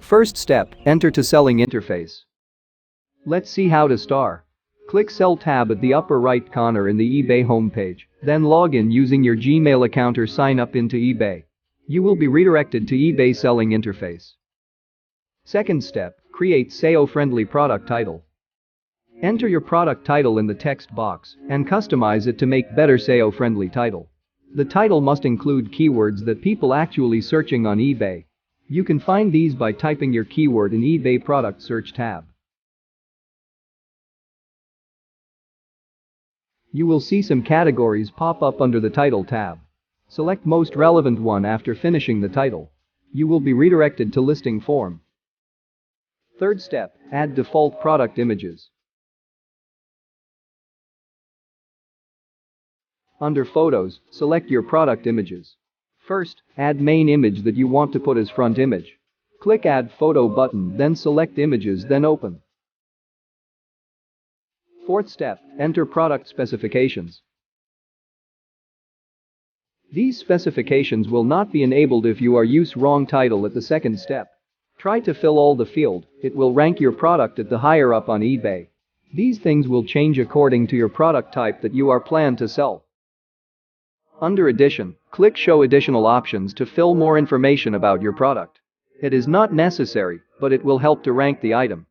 First step, enter to selling interface. Let's see how to start. Click Sell tab at the upper right corner in the eBay homepage, then log in using your Gmail account or sign up into eBay. You will be redirected to eBay selling interface. Second step, create SEO-friendly product title. Enter your product title in the text box and customize it to make better SEO-friendly title. The title must include keywords that people actually searching on eBay. You can find these by typing your keyword in eBay product search tab. You will see some categories pop up under the title tab. Select most relevant one after finishing the title. You will be redirected to listing form. Third step, add default product images. Under Photos, select your product images. First, add main image that you want to put as front image. Click Add Photo button, then select Images, then Open. Fourth step, enter product specifications. These specifications will not be enabled if you are use wrong title at the second step. Try to fill all the field, it will rank your product at the higher up on eBay. These things will change according to your product type that you are planned to sell. Under Addition, click Show additional options to fill more information about your product. It is not necessary, but it will help to rank the item.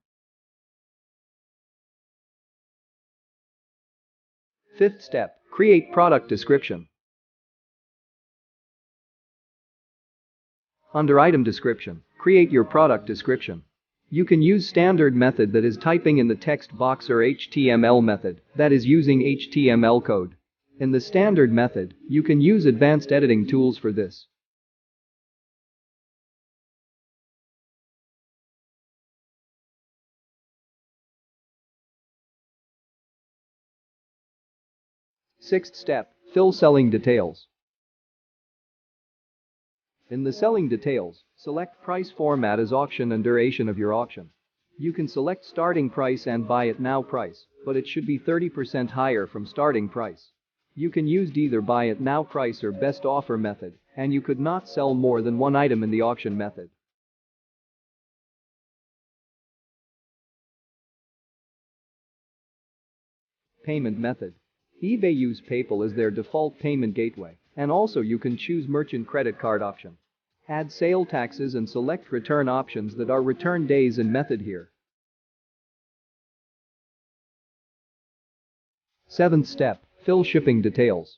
Fifth step, create product description. Under Item Description, create your product description. You can use standard method, that is typing in the text box, or HTML method, that is using HTML code. In the standard method, you can use advanced editing tools for this. Sixth step, fill selling details. In the selling details, select price format as auction and duration of your auction. You can select starting price and buy it now price, but it should be 30% higher from starting price. You can use either buy it now price or best offer method, and you could not sell more than one item in the auction method. Payment method. eBay use PayPal as their default payment gateway, and also you can choose merchant credit card option. Add sale taxes and select return options that are return days and method here. Seventh step, fill shipping details.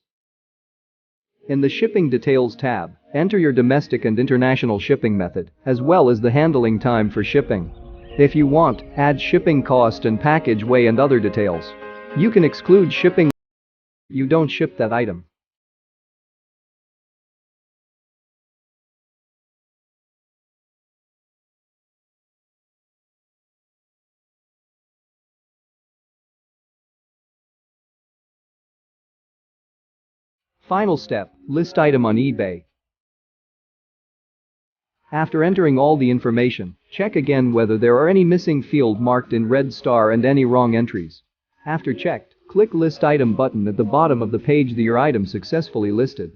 In the Shipping Details tab, enter your domestic and international shipping method, as well as the handling time for shipping. If you want, add shipping cost and package weight and other details. You can exclude shipping. You don't ship that item. Final step, list item on eBay. After entering all the information, check again whether there are any missing field marked in red star and any wrong entries. After checked, click List Item button at the bottom of the page that your item successfully listed.